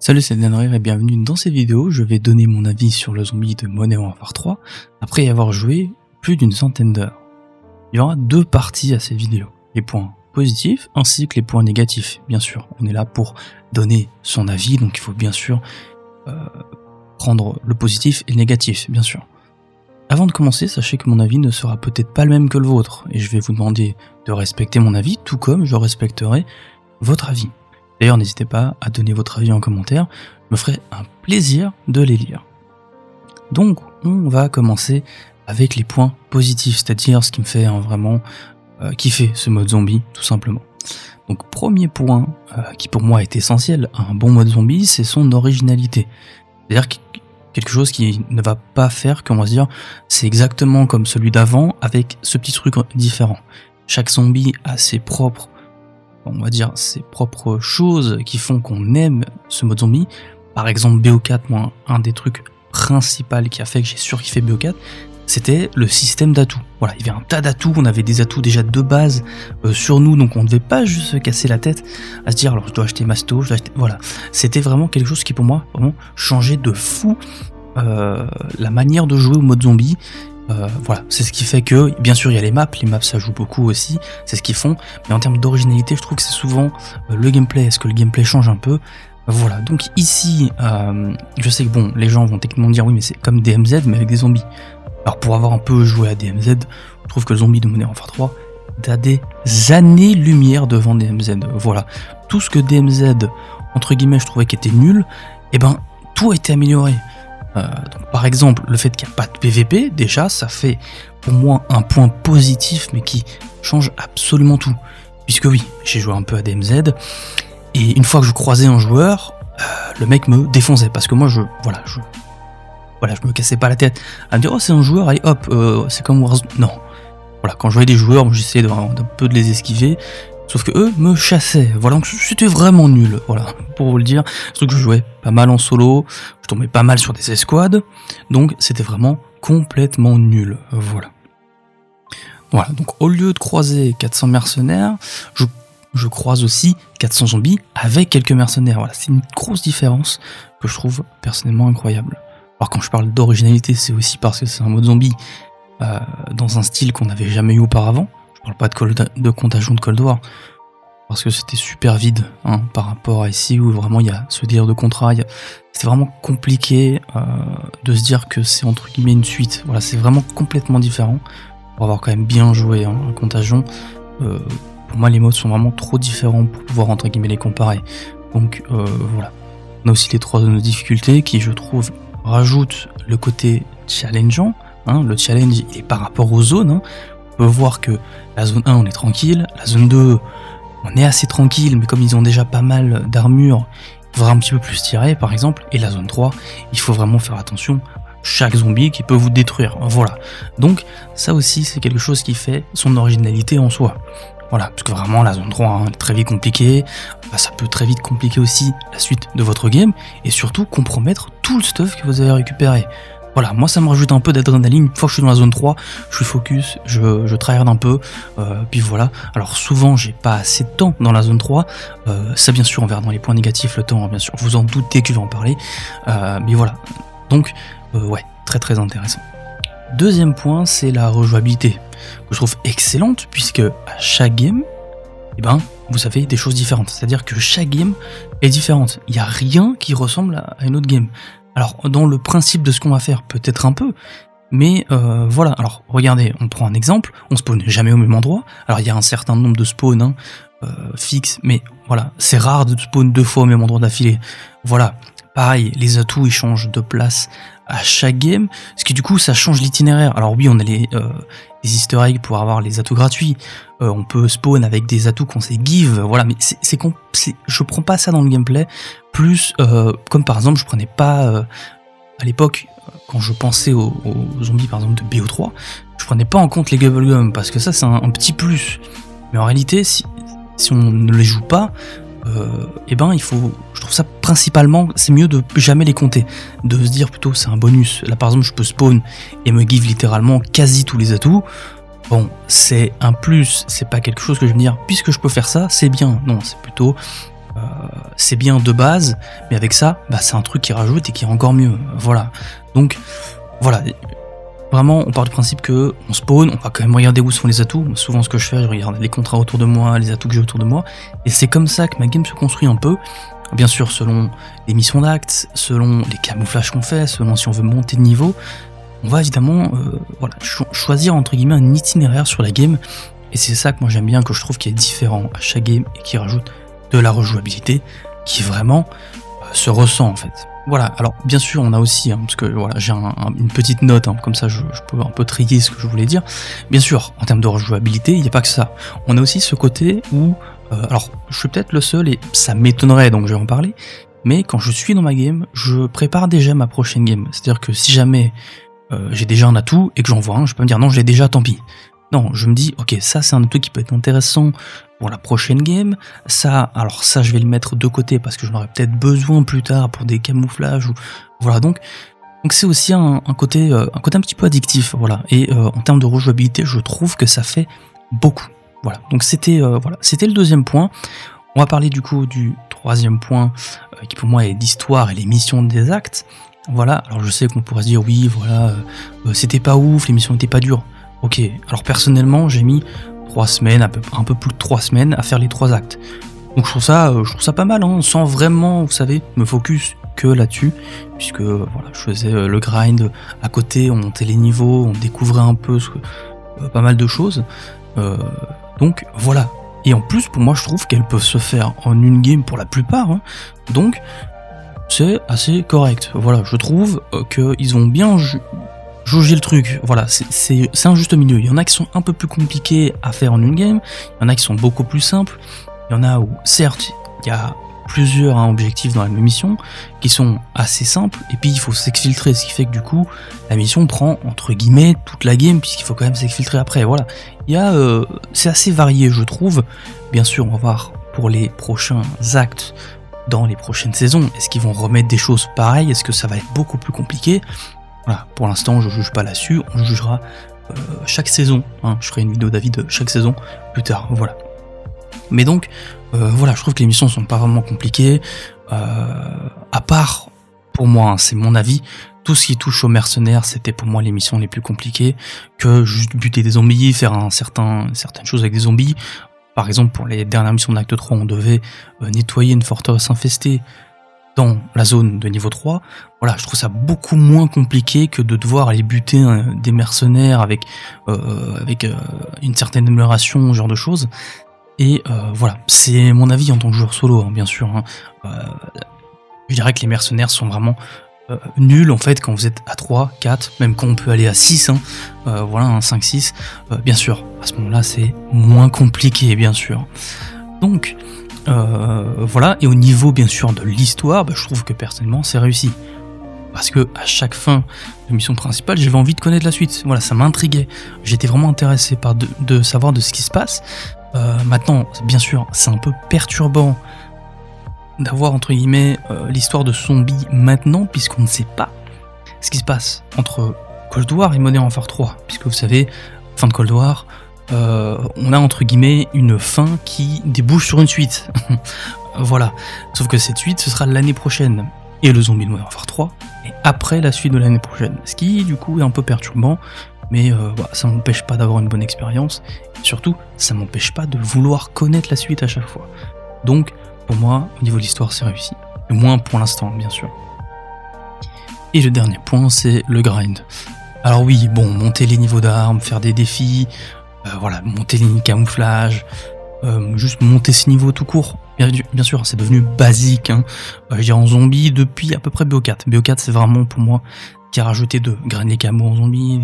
Salut, c'est Denrir et bienvenue dans cette vidéo. Je vais donner mon avis sur le zombie de Modern Warfare 3 après y avoir joué plus d'une centaine d'heures. Il y aura deux parties à cette vidéo, les points positifs ainsi que les points négatifs. Bien sûr, on est là pour donner son avis, donc il faut bien sûr prendre le positif et le négatif, bien sûr. Avant de commencer, sachez que mon avis ne sera peut-être pas le même que le vôtre, et je vais vous demander de respecter mon avis, tout comme je respecterai votre avis. D'ailleurs, n'hésitez pas à donner votre avis en commentaire, je me ferai un plaisir de les lire. Donc, on va commencer avec les points positifs, c'est-à-dire ce qui me fait vraiment kiffer ce mode zombie, tout simplement. Donc, premier point qui pour moi est essentiel à un bon mode zombie, c'est son originalité. C'est-à-dire quelque chose qui ne va pas faire qu'on va se dire c'est exactement comme celui d'avant avec ce petit truc différent. Chaque zombie a ses propres, on va dire, ses propres choses qui font qu'on aime ce mode zombie. Par exemple, BO4, moi, un des trucs principaux qui a fait que j'ai surkiffé BO4, c'était le système d'atouts. Voilà, il y avait un tas d'atouts, on avait des atouts déjà de base sur nous, donc on ne devait pas juste se casser la tête à se dire alors je dois acheter Masto, je dois acheter... Voilà, c'était vraiment quelque chose qui pour moi vraiment changeait de fou la manière de jouer au mode zombie. Voilà, c'est ce qui fait que, bien sûr il y a les maps ça joue beaucoup aussi, c'est ce qu'ils font, mais en termes d'originalité je trouve que c'est souvent le gameplay, est-ce que le gameplay change un peu. Voilà, donc ici, je sais que bon, les gens vont techniquement dire oui mais c'est comme DMZ mais avec des zombies. Alors pour avoir un peu joué à DMZ, je trouve que le zombie de Modern Warfare 3 a des années-lumière devant DMZ. Voilà, tout ce que DMZ, entre guillemets, je trouvais qui était nul, et ben tout a été amélioré. Donc, par exemple, le fait qu'il n'y a pas de PVP, déjà, ça fait pour moi un point positif, mais qui change absolument tout. Puisque oui, j'ai joué un peu à DMZ, et une fois que je croisais un joueur, le mec me défonçait, parce que moi, je me cassais pas la tête à me dire, oh, c'est un joueur, allez hop, c'est comme Warzone. Non. Voilà, quand je voyais des joueurs, j'essayais d'un peu de les esquiver, sauf que eux me chassaient. Voilà, donc c'était vraiment nul. Voilà, pour vous le dire. Surtout que je jouais pas mal en solo, je tombais pas mal sur des escouades, donc c'était vraiment complètement nul. Voilà. Voilà, donc au lieu de croiser 400 mercenaires, je croise aussi 400 zombies avec quelques mercenaires. Voilà, c'est une grosse différence que je trouve personnellement incroyable. Alors quand je parle d'originalité, c'est aussi parce que c'est un mode zombie dans un style qu'on n'avait jamais eu auparavant. Je parle pas de Contagion de Cold War, parce que c'était super vide par rapport à ici où vraiment il y a ce délire de contrat. C'était vraiment compliqué de se dire que c'est entre guillemets une suite. Voilà, c'est vraiment complètement différent. Pour avoir quand même bien joué en Contagion, pour moi les modes sont vraiment trop différents pour pouvoir entre guillemets les comparer. Donc voilà. On a aussi les 3 zones de difficulté qui je trouve rajoutent le côté challengeant. Le challenge il est par rapport aux zones. On peut voir que la zone 1 on est tranquille, la zone 2 on est assez tranquille, mais comme ils ont déjà pas mal d'armure, il faudra un petit peu plus tirer par exemple, et la zone 3, il faut vraiment faire attention à chaque zombie qui peut vous détruire, voilà. Donc ça aussi c'est quelque chose qui fait son originalité en soi. Voilà, parce que vraiment la zone 3 est très vite compliquée, ça peut très vite compliquer aussi la suite de votre game, et surtout compromettre tout le stuff que vous avez récupéré. Voilà, moi ça me rajoute un peu d'adrénaline. Une fois que je suis dans la zone 3, je suis focus, je tryhard un peu, puis voilà. Alors souvent j'ai pas assez de temps dans la zone 3, ça bien sûr on verra dans les points négatifs le temps, bien sûr, vous en doutez que je vais en parler, mais voilà. Donc ouais, très très intéressant. Deuxième point, c'est la rejouabilité, que je trouve excellente, puisque à chaque game, vous avez des choses différentes, c'est-à-dire que chaque game est différente, il n'y a rien qui ressemble à une autre game. Alors, dans le principe de ce qu'on va faire, peut-être un peu, mais voilà. Alors, regardez, on prend un exemple, on spawn jamais au même endroit. Alors, il y a un certain nombre de spawns fixes, mais voilà, c'est rare de spawn 2 fois au même endroit d'affilée. Voilà, pareil, les atouts, ils changent de place à chaque game, ce qui du coup, ça change l'itinéraire. Alors oui, on a les easter eggs pour avoir les atouts gratuits, on peut spawn avec des atouts qu'on sait give, voilà, mais je prends pas ça dans le gameplay, plus comme par exemple je prenais pas à l'époque quand je pensais aux zombies par exemple de BO3, je prenais pas en compte les bubblegum parce que ça c'est un petit plus, mais en réalité si on ne les joue pas, il faut, je trouve ça principalement, c'est mieux de jamais les compter, de se dire plutôt c'est un bonus. Là par exemple je peux spawn et me give littéralement quasi tous les atouts. Bon, c'est un plus, c'est pas quelque chose que je vais me dire puisque je peux faire ça, c'est bien. Non, c'est plutôt c'est bien de base, mais avec ça, bah, c'est un truc qui rajoute et qui est encore mieux. Voilà. Donc, voilà. Vraiment, on part du principe que on spawn, on va quand même regarder où sont les atouts. Souvent, ce que je fais, je regarde les contrats autour de moi, les atouts que j'ai autour de moi, et c'est comme ça que ma game se construit un peu. Bien sûr, selon les missions d'actes, selon les camouflages qu'on fait, selon si on veut monter de niveau, on va évidemment choisir entre guillemets un itinéraire sur la game, et c'est ça que moi j'aime bien, que je trouve qui est différent à chaque game et qui rajoute de la rejouabilité qui vraiment se ressent en fait. Voilà, alors bien sûr on a aussi, parce que voilà, j'ai une petite note, comme ça je peux un peu trier ce que je voulais dire. Bien sûr, en termes de rejouabilité, il n'y a pas que ça. On a aussi ce côté où, alors je suis peut-être le seul et ça m'étonnerait donc je vais en parler, mais quand je suis dans ma game, je prépare déjà ma prochaine game. C'est-à-dire que si jamais j'ai déjà un atout et que j'en vois un, je peux me dire non, je l'ai déjà, tant pis. Non, je me dis, ok, ça c'est un atout qui peut être intéressant pour la prochaine game, ça je vais le mettre de côté parce que j'en aurai peut-être besoin plus tard pour des camouflages, ou voilà, donc c'est aussi un côté un petit peu addictif, voilà, et en termes de rejouabilité, je trouve que ça fait beaucoup, voilà, donc c'était le deuxième point. On va parler du coup du troisième point, qui pour moi est l'histoire et les missions des actes. Voilà, alors je sais qu'on pourrait se dire, oui, voilà, c'était pas ouf, les missions étaient pas dures. Ok, alors personnellement, j'ai mis 3 semaines, un peu plus de 3 semaines à faire les 3 actes. Donc je trouve ça pas mal, sans vraiment, vous savez, me focus que là-dessus, puisque voilà, je faisais le grind à côté, on montait les niveaux, on découvrait un peu pas mal de choses. Donc voilà. Et en plus, pour moi, je trouve qu'elles peuvent se faire en une game pour la plupart. Donc c'est assez correct. Voilà, je trouve qu'ils ont bien jauger le truc, voilà, c'est un juste milieu. Il y en a qui sont un peu plus compliqués à faire en une game, il y en a qui sont beaucoup plus simples, il y en a où, certes, il y a plusieurs objectifs dans la même mission, qui sont assez simples, et puis il faut s'exfiltrer, ce qui fait que du coup, la mission prend, entre guillemets, toute la game, puisqu'il faut quand même s'exfiltrer après, voilà. Il y a, c'est assez varié, je trouve. Bien sûr, on va voir pour les prochains actes, dans les prochaines saisons, est-ce qu'ils vont remettre des choses pareilles, est-ce que ça va être beaucoup plus compliqué? Voilà, pour l'instant, je juge pas là-dessus, on jugera chaque saison, je ferai une vidéo d'avis de chaque saison plus tard, voilà. Mais donc, voilà, je trouve que les missions sont pas vraiment compliquées, à part, pour moi, c'est mon avis, tout ce qui touche aux mercenaires, c'était pour moi les missions les plus compliquées, que juste buter des zombies, faire certaines choses avec des zombies. Par exemple, pour les dernières missions de l'acte 3, on devait nettoyer une forteresse infestée dans la zone de niveau 3, voilà, je trouve ça beaucoup moins compliqué que de devoir aller buter des mercenaires avec une certaine amélioration, ce genre de choses. Et voilà, c'est mon avis en tant que joueur solo, bien sûr. Je dirais que les mercenaires sont vraiment nuls en fait quand vous êtes à 3, 4, même quand on peut aller à 6, voilà, 5, 6, bien sûr, à ce moment-là c'est moins compliqué, bien sûr. Donc, voilà, et au niveau bien sûr de l'histoire, je trouve que personnellement c'est réussi. Parce que à chaque fin de mission principale, j'avais envie de connaître la suite. Voilà, ça m'intriguait. J'étais vraiment intéressé par de savoir de ce qui se passe. Maintenant, bien sûr, c'est un peu perturbant d'avoir entre guillemets l'histoire de zombie maintenant, puisqu'on ne sait pas ce qui se passe entre Cold War et Modern Warfare 3. Puisque vous savez, fin de Cold War, on a entre guillemets une fin qui débouche sur une suite. Voilà. Sauf que cette suite, ce sera l'année prochaine. Et le zombie de Modern Warfare 3 est après la suite de l'année prochaine. Ce qui, du coup, est un peu perturbant. Mais voilà, ça m'empêche pas d'avoir une bonne expérience. Et surtout, ça m'empêche pas de vouloir connaître la suite à chaque fois. Donc, pour moi, au niveau de l'histoire, c'est réussi. Le moins pour l'instant, bien sûr. Et le dernier point, c'est le grind. Alors oui, bon, monter les niveaux d'armes, faire des défis, voilà, monter les lignes de camouflage, juste monter ces niveaux tout court. Bien sûr, c'est devenu basique, je dirais en zombie depuis à peu près BO4. BO4, c'est vraiment pour moi qui a rajouté de grind les camos en zombie,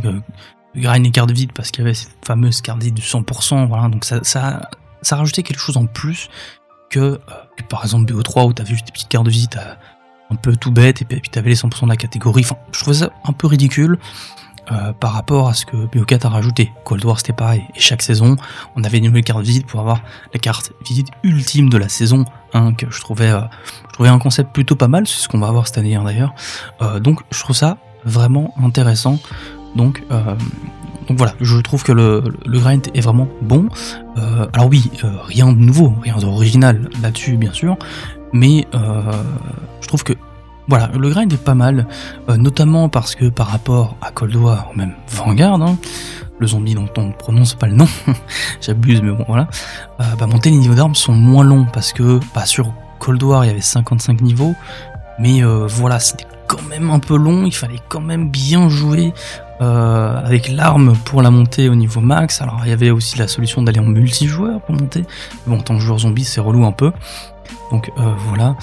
grind les cartes vides parce qu'il y avait ces fameuses cartes vides du 100%, voilà, donc ça a rajouté quelque chose en plus que par exemple BO3 où t'avais juste des petites cartes de visite un peu tout bête et puis t'avais les 100% de la catégorie. Enfin, je trouvais ça un peu ridicule par rapport à ce que BO4 a rajouté. Cold War c'était pareil, et chaque saison on avait une nouvelle carte visite pour avoir la carte visite ultime de la saison, que je trouvais un concept plutôt pas mal, c'est ce qu'on va avoir cette année d'ailleurs. Donc je trouve ça vraiment intéressant. Donc voilà, je trouve que le grind est vraiment bon. Alors oui, rien de nouveau, rien d'original là-dessus bien sûr, mais je trouve que voilà, le grind est pas mal, notamment parce que par rapport à Cold War ou même Vanguard, hein, le zombie dont on ne prononce pas le nom, j'abuse mais bon voilà, monter les niveaux d'armes sont moins longs parce que sur Cold War il y avait 55 niveaux, mais voilà, c'était quand même un peu long, il fallait quand même bien jouer avec l'arme pour la monter au niveau max. Alors il y avait aussi la solution d'aller en multijoueur pour monter, mais bon, en tant que joueur zombie c'est relou un peu, donc voilà.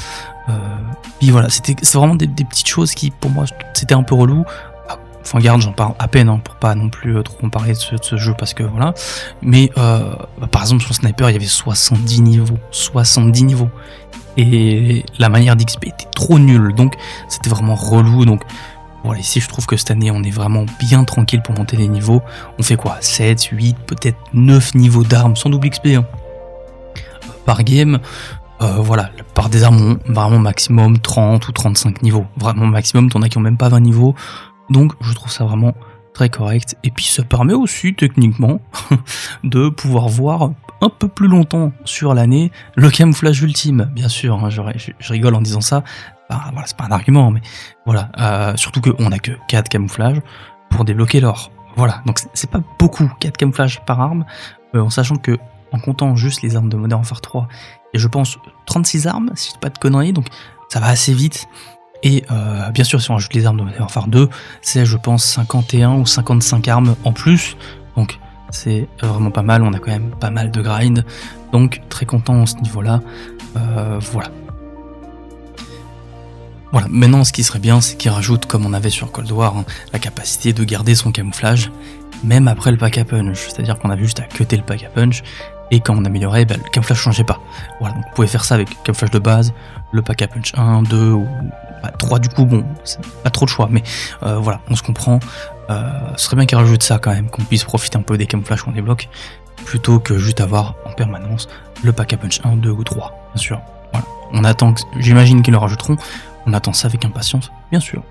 Puis voilà, c'est vraiment des petites choses qui pour moi c'était un peu relou. Enfin garde, j'en parle à peine hein, pour pas non plus trop en parler de ce jeu parce que voilà, mais par exemple sur Sniper il y avait 70 niveaux, et la manière d'XP était trop nulle, donc c'était vraiment relou. Donc voilà, ici je trouve que cette année on est vraiment bien tranquille pour monter les niveaux. On fait quoi, 7, 8, peut-être 9 niveaux d'armes sans double XP hein, par game. Voilà, par des armes vraiment maximum 30 ou 35 niveaux, vraiment maximum, t'en as qui ont même pas 20 niveaux, donc je trouve ça vraiment très correct. Et puis ça permet aussi techniquement de pouvoir voir un peu plus longtemps sur l'année le camouflage ultime, bien sûr, hein, je rigole en disant ça, voilà, c'est pas un argument, mais voilà, surtout qu'on a que 4 camouflages pour débloquer l'or, voilà, donc c'est pas beaucoup, 4 camouflages par arme, en sachant que en comptant juste les armes de Modern Warfare 3, et je pense 36 armes, si je dis pas de conneries, donc ça va assez vite. Et bien sûr, si on ajoute les armes de Modern Warfare 2, c'est je pense 51 ou 55 armes en plus, donc c'est vraiment pas mal, on a quand même pas mal de grind, donc très content à ce niveau-là, voilà. Voilà, maintenant ce qui serait bien, c'est qu'ils rajoutent, comme on avait sur Cold War, hein, la capacité de garder son camouflage, même après le pack à punch, c'est-à-dire qu'on avait juste à cutter le pack à punch, et quand on améliorait, le camouflage changeait pas. Voilà, donc vous pouvez faire ça avec le camouflage de base, le pack à punch 1, 2 ou 3 du coup, bon, c'est pas trop de choix, mais voilà, on se comprend. Ce serait bien qu'ils rajoutent ça quand même, qu'on puisse profiter un peu des camouflages qu'on débloque, plutôt que juste avoir en permanence le pack à punch 1, 2 ou 3, bien sûr. Voilà, on attend, j'imagine qu'ils le rajouteront, on attend ça avec impatience, bien sûr.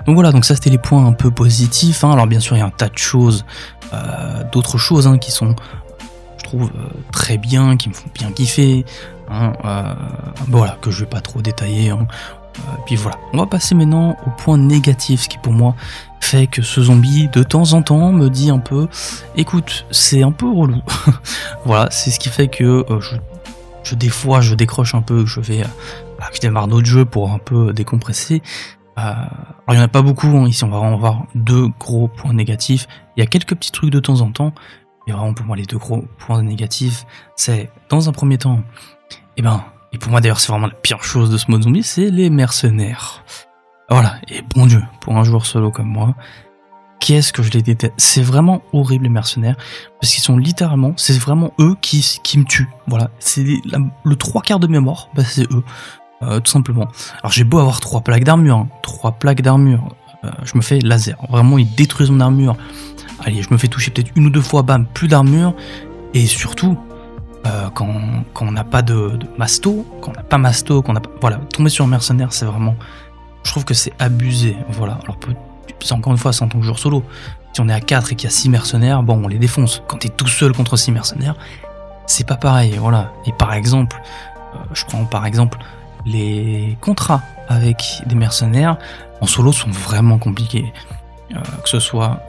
Donc voilà, donc ça c'était les points un peu positifs, hein. Alors bien sûr il y a un tas de choses, d'autres choses hein, qui sont, je trouve, très bien, qui me font bien kiffer, hein, voilà, que je vais pas trop détailler, hein. Puis voilà, on va passer maintenant au point négatif, ce qui pour moi fait que ce zombie de temps en temps me dit un peu, écoute, c'est un peu relou. Voilà, c'est ce qui fait que des fois je décroche un peu, je démarre d'autres jeux pour un peu décompresser. Alors il n'y en a pas beaucoup, hein, ici on va vraiment voir 2 gros points négatifs. Il y a quelques petits trucs de temps en temps, mais vraiment pour moi les 2 gros points négatifs, c'est dans un premier temps, et pour moi d'ailleurs c'est vraiment la pire chose de ce mode zombie, c'est les mercenaires. Voilà, et bon Dieu, pour un joueur solo comme moi, qu'est-ce que je les déteste. C'est vraiment horrible les mercenaires, parce qu'ils sont littéralement, c'est vraiment eux qui me tuent. Voilà, c'est le 3/4 de mes morts, c'est eux. Tout simplement. Alors j'ai beau avoir 3 plaques d'armure, hein, 3 plaques d'armure, je me fais laser. Vraiment, ils détruisent mon armure. Allez, je me fais toucher peut-être 1 ou 2 fois, bam, plus d'armure. Et surtout, quand on n'a pas de masto, quand on n'a pas masto, voilà, tomber sur un mercenaire, c'est vraiment, je trouve que c'est abusé. Voilà. Alors c'est encore une fois, c'est en tant que joueur solo. Si on est à 4 et qu'il y a 6 mercenaires, bon, on les défonce. Quand t'es tout seul contre 6 mercenaires, c'est pas pareil. Voilà. Et par exemple, je prends par exemple les contrats avec des mercenaires en solo sont vraiment compliqués, que ce soit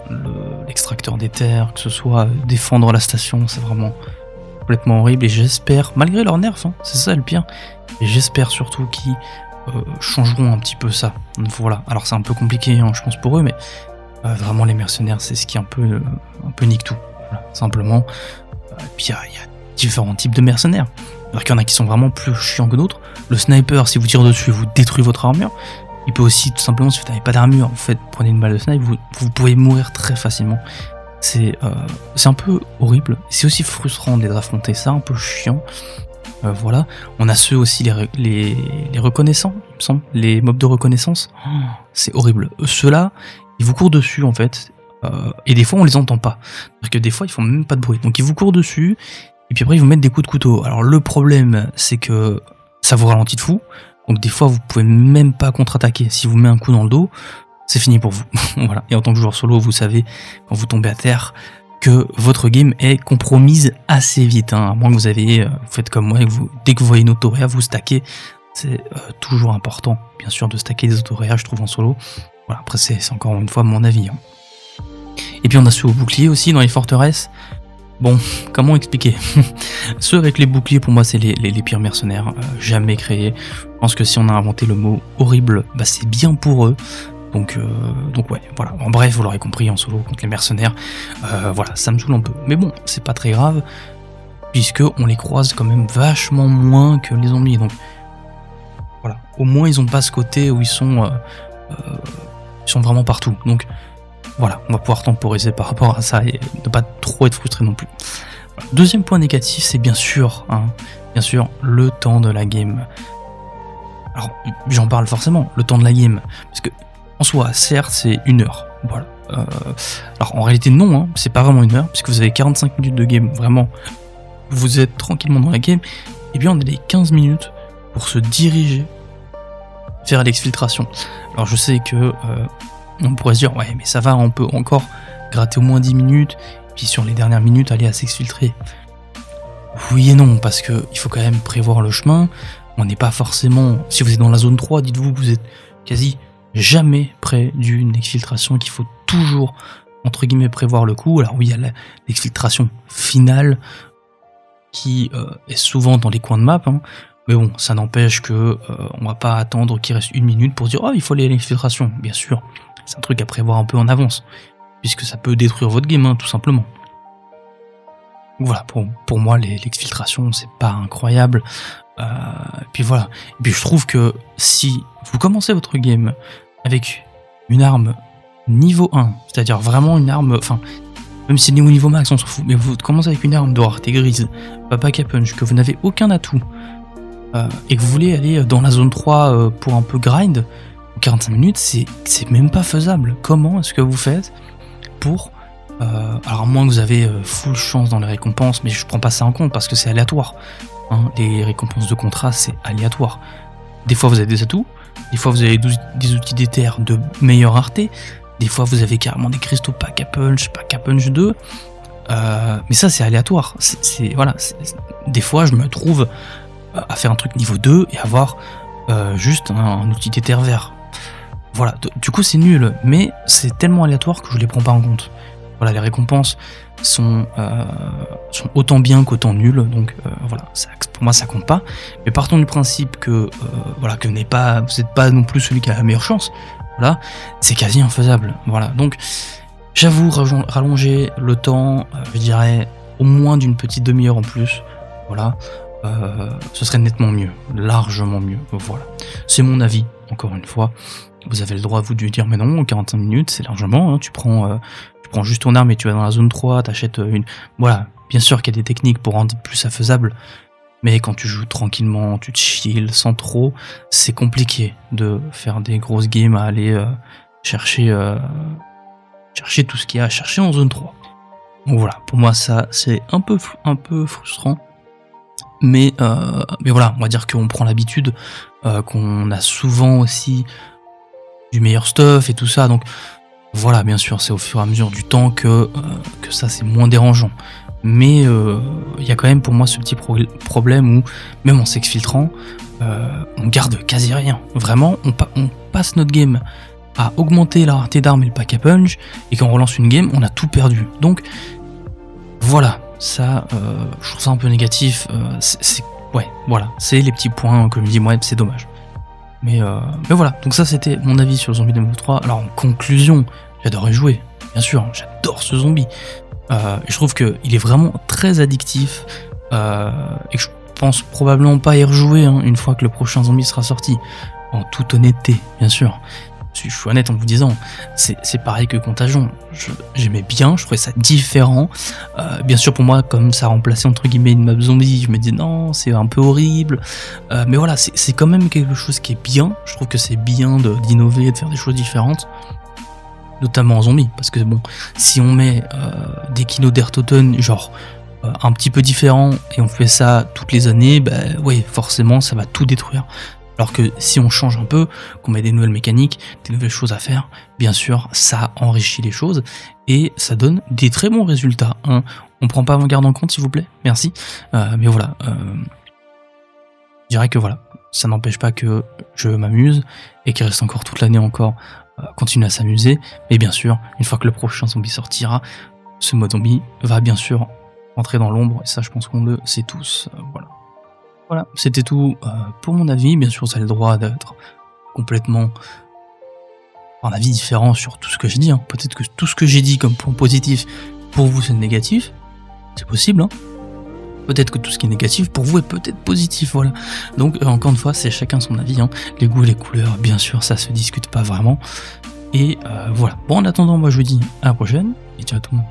l'extracteur des terres, que ce soit défendre la station, c'est vraiment complètement horrible. Et j'espère, malgré leur nerf, hein, c'est ça le pire, et j'espère surtout qu'ils changeront un petit peu ça. Voilà, alors c'est un peu compliqué hein, je pense pour eux, mais vraiment les mercenaires c'est ce qui un peu nique tout, voilà, simplement. Et puis il y a différents types de mercenaires. Alors qu'il y en a qui sont vraiment plus chiants que d'autres. Le sniper, si vous tirez dessus, vous détruit votre armure. Il peut aussi, tout simplement, si vous n'avez pas d'armure, prenez une balle de snipe, vous pouvez mourir très facilement. C'est un peu horrible. C'est aussi frustrant de les affronter, c'est un peu chiant. Voilà. On a ceux aussi, les reconnaissants, il me semble. Les mobs de reconnaissance. Oh, c'est horrible. Ceux-là, ils vous courent dessus, en fait. Et des fois, on les entend pas. C'est-à-dire que des fois, ils font même pas de bruit. Donc, ils vous courent dessus. Et puis après ils vous mettent des coups de couteau. Alors le problème c'est que ça vous ralentit de fou, donc des fois vous pouvez même pas contre-attaquer. Si vous mettez un coup dans le dos, c'est fini pour vous. Voilà. Et en tant que joueur solo, vous savez, quand vous tombez à terre, que votre game est compromise assez vite, hein, à moins que vous faites comme moi, dès que vous voyez une autoréa, vous stackez. C'est toujours important, bien sûr, de stacker des autoréas, je trouve, en solo. Voilà, après, c'est encore une fois mon avis. Hein. Et puis on a ceux au bouclier aussi dans les forteresses. Bon, comment expliquer? Ceux avec les boucliers, pour moi, c'est les pires mercenaires jamais créés. Je pense que si on a inventé le mot horrible, bah, c'est bien pour eux. Donc ouais, voilà. En bref, vous l'aurez compris, en solo contre les mercenaires, voilà, ça me saoule un peu. Mais bon, c'est pas très grave, puisque on les croise quand même vachement moins que les zombies. Donc voilà, au moins ils ont pas ce côté où ils sont vraiment partout. Donc voilà, on va pouvoir temporiser par rapport à ça et ne pas trop être frustré non plus. Voilà. Deuxième point négatif, c'est bien sûr, le temps de la game. Alors, j'en parle forcément, le temps de la game, parce que en soi, certes, c'est 1 heure. Voilà. Alors en réalité, non, hein, c'est pas vraiment 1 heure, puisque vous avez 45 minutes de game, vraiment. Vous êtes tranquillement dans la game, et bien on a les 15 minutes pour se diriger vers l'exfiltration. Alors je sais que on pourrait se dire, ouais, mais ça va, on peut encore gratter au moins 10 minutes, puis sur les dernières minutes, aller à s'exfiltrer. Oui et non, parce que il faut quand même prévoir le chemin. On n'est pas forcément... Si vous êtes dans la zone 3, dites-vous que vous êtes quasi jamais près d'une exfiltration, qu'il faut toujours, entre guillemets, prévoir le coup. Alors oui, il y a l'exfiltration finale, qui est souvent dans les coins de map, hein. Mais bon, ça n'empêche que on va pas attendre qu'il reste 1 minute pour dire « Oh, il faut aller à l'exfiltration ». Bien sûr, c'est un truc à prévoir un peu en avance, puisque ça peut détruire votre game, hein, tout simplement. Voilà, pour moi, l'exfiltration, c'est pas incroyable. Puis voilà. Et puis je trouve que si vous commencez votre game avec une arme niveau 1, c'est-à-dire vraiment une arme, enfin, même si elle est au niveau max, on s'en fout, mais vous commencez avec une arme de rareté grise, pas pack à punch, que vous n'avez aucun atout, et que vous voulez aller dans la zone 3 pour un peu grind, 45 minutes, c'est même pas faisable. Comment est-ce que vous faites pour... alors à moins que vous avez full chance dans les récompenses, mais je prends pas ça en compte parce que c'est aléatoire. Hein, les récompenses de contrat, c'est aléatoire. Des fois vous avez des atouts, des fois vous avez des outils d'éther de meilleure rareté, des fois vous avez carrément des cristaux pack à punch 2, mais ça c'est aléatoire. Voilà, des fois je me trouve à faire un truc niveau 2 et avoir juste un outil d'éther vert. Voilà, du coup c'est nul, mais c'est tellement aléatoire que je les prends pas en compte. Voilà, les récompenses sont autant bien qu'autant nulles, donc voilà, pour moi ça compte pas. Mais partons du principe que voilà, que vous n'êtes pas non plus celui qui a la meilleure chance. Voilà, c'est quasi infaisable. Voilà, donc j'avoue rallonger le temps, je dirais au moins d'une petite demi-heure en plus. Voilà, ce serait nettement mieux, largement mieux. Voilà, c'est mon avis. Encore une fois, vous avez le droit vous de dire mais non, 45 minutes c'est largement. Hein, tu prends juste ton arme et tu vas dans la zone 3, t'achètes une... Voilà, bien sûr qu'il y a des techniques pour rendre plus ça faisable, mais quand tu joues tranquillement, tu te chill sans trop, c'est compliqué de faire des grosses games à aller chercher tout ce qu'il y a à chercher en zone 3. Donc voilà, pour moi ça c'est un peu frustrant, mais voilà, on va dire qu'on prend l'habitude, qu'on a souvent aussi du meilleur stuff et tout ça, donc voilà, bien sûr, c'est au fur et à mesure du temps que ça c'est moins dérangeant. Mais il y a quand même pour moi ce petit problème où, même en s'exfiltrant, on garde quasi rien. Vraiment, on passe notre game à augmenter la rareté d'armes et le pack à punch, et quand on relance une game, on a tout perdu. Donc voilà, ça, je trouve ça un peu négatif. Ouais, voilà, c'est les petits points que je me dis, ouais, c'est dommage. Mais voilà, donc ça c'était mon avis sur Zombie Demo 3. Alors en conclusion, j'adorais jouer, bien sûr, j'adore ce zombie. Je trouve qu'il est vraiment très addictif, et que je pense probablement pas y rejouer une fois que le prochain zombie sera sorti. En toute honnêteté, bien sûr. Je suis honnête en vous disant, c'est pareil que Contagion. J'aimais bien, je trouvais ça différent. Bien sûr, pour moi, comme ça remplaçait entre guillemets une map zombie, je me disais non, c'est un peu horrible. Mais voilà, c'est quand même quelque chose qui est bien. Je trouve que c'est bien d'innover et de faire des choses différentes. Notamment en zombie, parce que bon, si on met des kilos d'Airtoten, genre un petit peu différents, et on fait ça toutes les années, bah oui, forcément, ça va tout détruire. Alors que si on change un peu, qu'on met des nouvelles mécaniques, des nouvelles choses à faire, bien sûr, ça enrichit les choses et ça donne des très bons résultats, hein. On prend pas Avant-Garde en compte, s'il vous plaît, merci. Mais voilà, je dirais que voilà, ça n'empêche pas que je m'amuse et qu'il reste encore toute l'année encore continuer à s'amuser. Mais bien sûr, une fois que le prochain zombie sortira, ce mode zombie va bien sûr rentrer dans l'ombre et ça, je pense qu'on le sait tous. Voilà. Voilà, c'était tout pour mon avis. Bien sûr, vous avez le droit d'être complètement un avis différent sur tout ce que j'ai dit, hein. Peut-être que tout ce que j'ai dit comme point positif, pour vous c'est négatif, c'est possible, hein. Peut-être que tout ce qui est négatif pour vous est peut-être positif, voilà. Donc encore une fois, c'est chacun son avis, hein. Les goûts et les couleurs, bien sûr, ça se discute pas vraiment. Et voilà. Bon, en attendant, moi je vous dis à la prochaine, et ciao tout le monde.